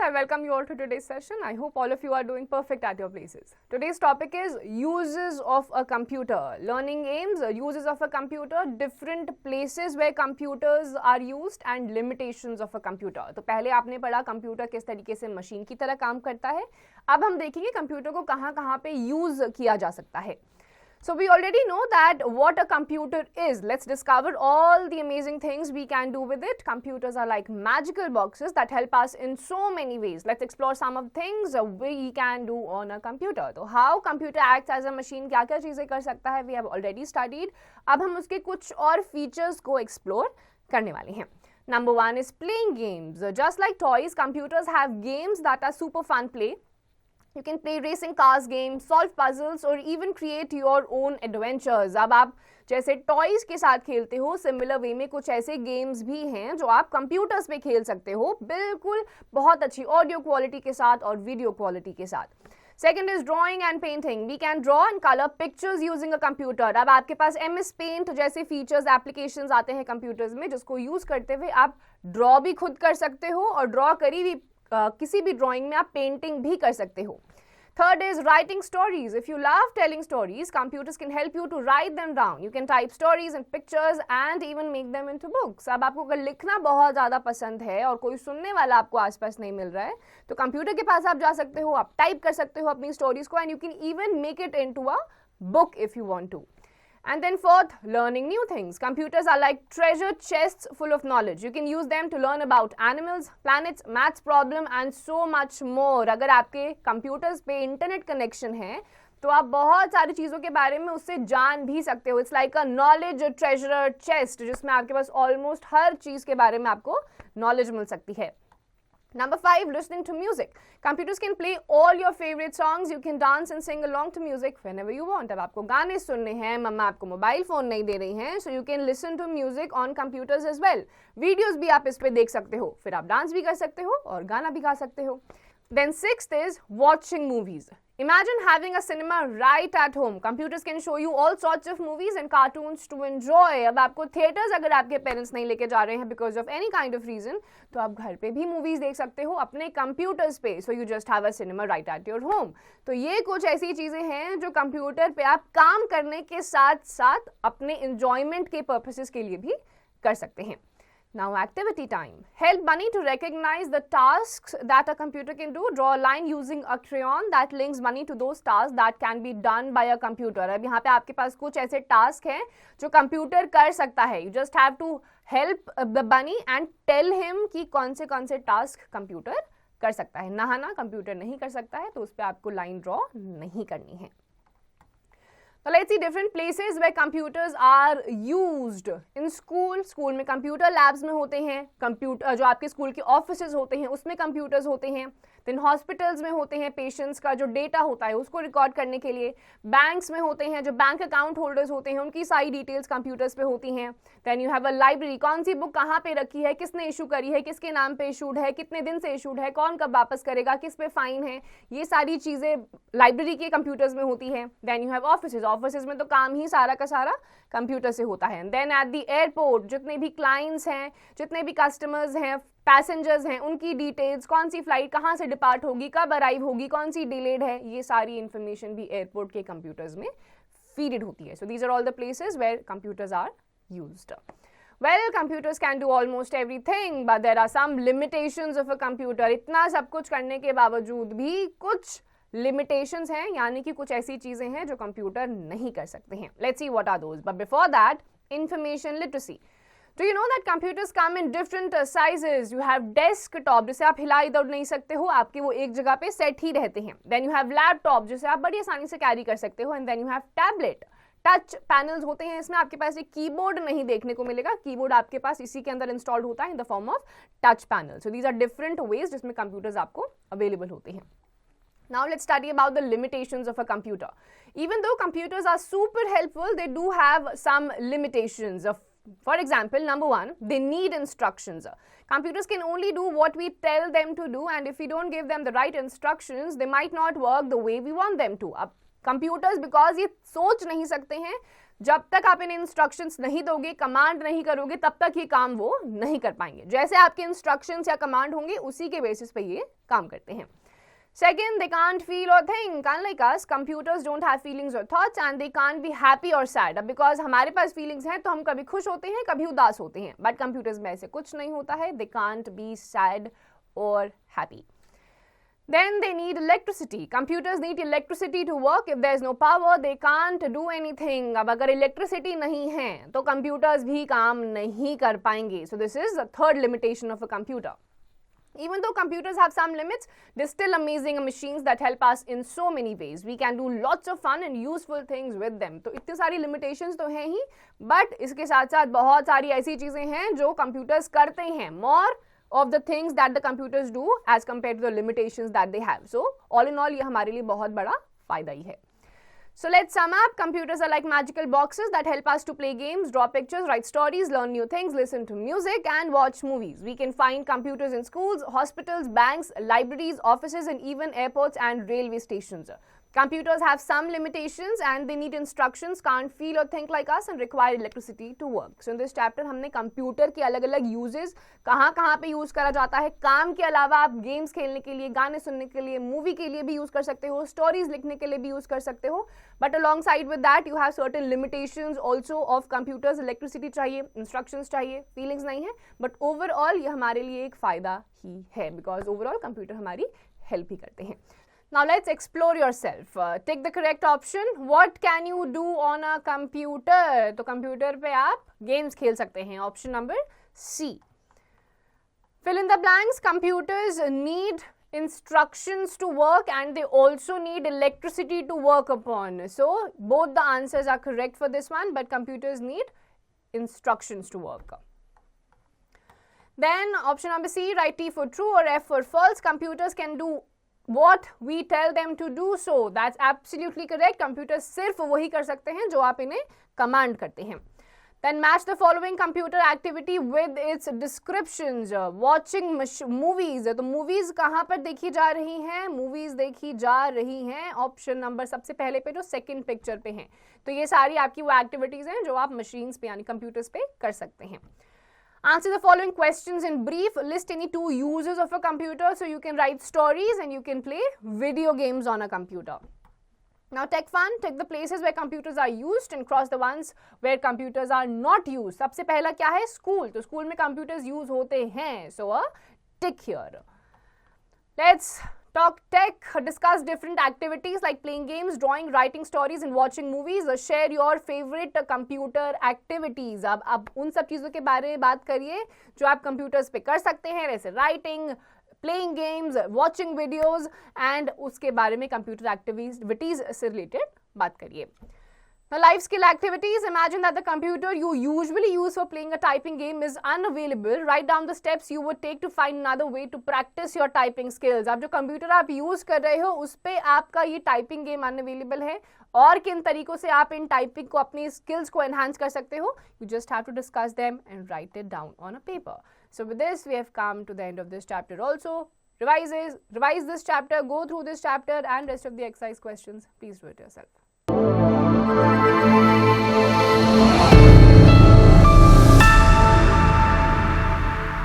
I welcome you all to today's session. I hope all of you are doing perfect at your places. Today's topic is uses of a computer. Learning aims, uses of a computer, different places where computers are used and limitations of a computer. तो पहले आपने पढ़ा computer किस तरीके से machine की तरह काम करता है. अब हम देखेंगे कंप्यूटर को कहाँ पे यूज किया जा सकता है. So we already know that what a computer is. Let's discover all the amazing things we can do with it. Computers are like magical boxes that help us in so many ways. Let's explore some of the things we can do on a computer. So how computer acts as a machine, क्या-क्या चीजें कर सकता है, we have already studied. अब हम उसके कुछ और features को explore करने वाले हैं. Number one is playing games. Just like toys, computers have games that are super fun play. You can play racing cars games, solve puzzles or even create your own adventures. अब आप जैसे toys के साथ खेलते हो, similar way में कुछ ऐसे गेम्स भी हैं जो आप कंप्यूटर्स पे खेल सकते हो, बिल्कुल बहुत अच्छी ऑडियो क्वालिटी के साथ और वीडियो क्वालिटी के साथ. Second is drawing and painting. We can draw and color pictures using a computer. अब आपके पास MS Paint जैसे फीचर्स एप्लीकेशंस आते हैं कंप्यूटर्स में, जिसको यूज करते हुए आप ड्रॉ भी खुद कर सकते हो और ड्रॉ करी भी किसी भी ड्राइंग में आप पेंटिंग भी कर सकते हो. Third is writing stories. If you love telling stories, computers can help you to write them down. You can type stories and pictures and even make them into books. अब आपको अगर लिखना बहुत ज़्यादा पसंद है और कोई सुनने वाला आपको आसपास नहीं मिल रहा है, तो कंप्यूटर के पास आप जा सकते हो, आप टाइप कर सकते हो अपनी स्टोरीज को, and you can even make it into a book if you want to. And then fourth, learning new things. Computers are like treasure chests full of knowledge. You can use them to learn about animals, planets, maths problem and so much more. अगर आपके computers पे internet connection है, तो आप बहुत सारी चीज़ों के बारे में उससे जान भी सकते हो. It's like a knowledge treasure chest, जिसमें आपके पास almost हर चीज़ के बारे में आपको knowledge मिल सकती है. Number 5, listening to music. Computers can play all your favorite songs. You can dance and sing along to music whenever you want. अब आपको गाने सुनने हैं, मम्मा आपको मोबाइल फ़ोन नहीं दे रही हैं, so you can listen to music on computers as well. Videos भी आप इस पे देख सकते हो, फिर आप डांस भी कर सकते हो और गाना भी गा सकते हो. Then sixth is watching movies. Imagine having a cinema right at home. Computers can show you all sorts of movies and cartoons to enjoy. अब आपको थिएटर्स अगर आपके पेरेंट्स नहीं लेके जा रहे हैं because of any kind of reason, तो आप घर पे भी मूवीज देख सकते हो अपने कंप्यूटर्स पे. So you just have a cinema right at your home. तो ये कुछ ऐसी चीज़ें हैं जो कंप्यूटर पे आप काम करने के साथ साथ अपने इंजॉयमेंट के पर्पसेस के लिए भी कर सकते हैं. Now activity time. Help Bunny to recognize the tasks that a computer can do. Draw a line using a crayon that links Bunny to those tasks that can be done by a computer. अब यहाँ पे आपके पास कुछ ऐसे task हैं जो computer कर सकता है. You just have to help the bunny and tell him कि कौन से टास्क कंप्यूटर कर सकता है. नहाना कंप्यूटर नहीं कर सकता है, तो उस पर आपको लाइन ड्रॉ नहीं करनी है. So let's see different places where computers are used. In school में computer labs में होते हैं, कंप्यूटर जो आपके स्कूल के ऑफिसेज होते हैं उसमें कंप्यूटर्स होते हैं. देन हॉस्पिटल्स में होते हैं, पेशेंट्स का जो डेटा होता है उसको रिकॉर्ड करने के लिए. बैंक्स में होते हैं, जो बैंक अकाउंट होल्डर्स होते हैं उनकी सारी डिटेल्स कंप्यूटर्स पे होती हैं. Then you have a library. कौन सी बुक कहाँ पे रखी है, किसने इशू करी है, किसके नाम पे इशूड है, कितने दिन से इशूड है, कौन कब वापस करेगा, किस पे फाइन है, ये सारी चीज़ें लाइब्रेरी के कंप्यूटर्स में होती हैं. देन यू हैव ऑफिसेज में तो काम ही सारा का सारा कंप्यूटर से होता है. देन एट द एयरपोर्ट जितने भी क्लाइंट्स हैं, जितने भी कस्टमर्स हैं, पैसेंजर्स हैं, उनकी डिटेल्स, कौन सी फ्लाइट कहाँ से डिपार्ट होगी, कब अराइव होगी, कौन सी डिलेड है, ये सारी इंफॉर्मेशन भी एयरपोर्ट के कंप्यूटर्स में फीडेड होती है. So these are all the places where computers are used. Well, computers can do almost everything, but there are some limitations of a computer. इतना सब कुछ करने के बावजूद भी कुछ limitations हैं, यानी कि कुछ ऐसी चीजें हैं जो कंप्यूटर नहीं कर सकते हैं. Let's see what are those. But before that, information literacy. Do you know that computers come in different sizes? You have desktop जिसे आप हिला इधर नहीं सकते हो, आपके वो एक जगह पे सेट ही रहते हैं. Then you have laptop जिसे आप बड़ी आसानी से कैरी कर सकते हो. And then you have tablet. Touch panels होते हैं, इसमें आपके पास एक कीबोर्ड नहीं देखने को मिलेगा. कीबोर्ड आपके पास इसी के अंदर इंस्टॉल्ड होता है in the form of touch panel. So these are different ways जिसमें कंप्यूटर्स आपको अवेलेबल होते हैं. Now let's study about the limitations of a computer. Even though computers are super helpful, they do have some limitations. For example, number one, they need instructions. Computers can only do what we tell them to do, and if we don't give them the right instructions, they might not work the way we want them to. अब computers because ये सोच नहीं सकते हैं, जब तक आप इन्हें इंस्ट्रक्शंस नहीं दोगे, कमांड नहीं करोगे, तब तक ये काम वो नहीं कर पाएंगे। जैसे आपके इंस्ट्रक्शंस या कमांड होंगे उसी के बेसिस पे ये काम करते हैं। Second, they can't feel or think. Unlike us, computers don't have feelings or thoughts and they can't be happy or sad. Because हमारे पास feelings हैं तो हम कभी खुश होते हैं, कभी उदास होते हैं. But computers में ऐसे कुछ नहीं होता है. They can't be sad or happy. Then they need electricity. Computers need electricity to work. If there is no power, they can't do anything. अब अगर electricity नहीं है तो computers भी काम नहीं कर पाएंगे. So this is the third limitation of a computer. Even though computers have some limits, they're still amazing machines that help us in so many ways. We can do lots of fun and useful things with them. तो इतनी सारी limitations तो हैं ही, but इसके साथ साथ बहुत सारी ऐसी चीज़ें हैं जो computers करते हैं. More of the things that the computers do as compared to the limitations that they have. So all in all ये हमारे लिए बहुत बड़ा फायदा ही है. So let's sum up. Computers are like magical boxes that help us to play games, draw pictures, write stories, learn new things, listen to music and watch movies. We can find computers in schools, hospitals, banks, libraries, offices and even airports and railway stations. Computers have some limitations and they need instructions, can't feel or think like us and require electricity to work. So in this chapter हमने computer के अलग अलग uses कहाँ कहाँ पे use करा जाता है. काम के अलावा आप गेम्स खेलने के लिए, गाने सुनने के लिए, मूवी के लिए भी यूज़ कर सकते हो, स्टोरीज लिखने के लिए भी यूज़ कर सकते हो. But along side with that you have certain limitations also of computers. Electricity चाहिए, इंस्ट्रक्शंस चाहिए, फीलिंग्स नहीं है. बट ओवरऑल ये हमारे लिए एक फ़ायदा ही है बिकॉज ओवरऑल कंप्यूटर हमारी हेल्प ही करते हैं. Now let's explore yourself. Take the correct option. What can you do on a computer? तो कंप्यूटर पे आप गेम्स खेल सकते हैं. Option number C. Fill in the blanks. Computers need instructions to work and they also need electricity to work upon. So both the answers are correct for this one, but computers need instructions to work. Then option number C, write T for true or F for false. Computers can do what we tell them to do. So that's absolutely correct. Computers सिर्फ वही कर सकते हैं जो आप इन्हें command करते हैं. Then match the following computer activity with its descriptions. Watching movies. तो movies कहाँ पर देखी जा रही हैं? Movies देखी जा रही हैं ऑप्शन नंबर सबसे पहले पे जो सेकंड पिक्चर पे हैं. तो ये सारी आपकी वो एक्टिविटीज हैं जो आप मशीन्स पे यानी कंप्यूटर्स पे कर सकते हैं. Answer the following questions in brief. List any two uses of a computer. So you can write stories and you can play video games on a computer. Now take fun. Take the places where computers are used and cross the ones where computers are not used. सबसे पहला क्या है? School. तो school में computers use होते हैं. So a tick here. Let's talk tech, discuss different activities like playing games, drawing, writing stories and watching movies. Share your favorite computer activities. अब उन सब चीज़ों के बारे में बात करिए जो आप कंप्यूटर्स पे कर सकते हैं, जैसे writing, playing games, watching videos and उसके बारे में कंप्यूटर एक्टिविटीज से रिलेटेड बात करिए. Now, life skill activities. Imagine that the computer you usually use for playing a typing game is unavailable. Write down the steps you would take to find another way to practice your typing skills. अब जो computer आप use कर रहे हो उस पे आपका ये टाइपिंग गेम अनअवेलेबल है और किन तरीकों से आप इन टाइपिंग को अपनी स्किल्स को एनहांस कर सकते हो. You just have to discuss them and write it down on a paper. So with this we have come to the end of this chapter also. Revise this chapter, go through this chapter and rest of the exercise questions. Please do it yourself.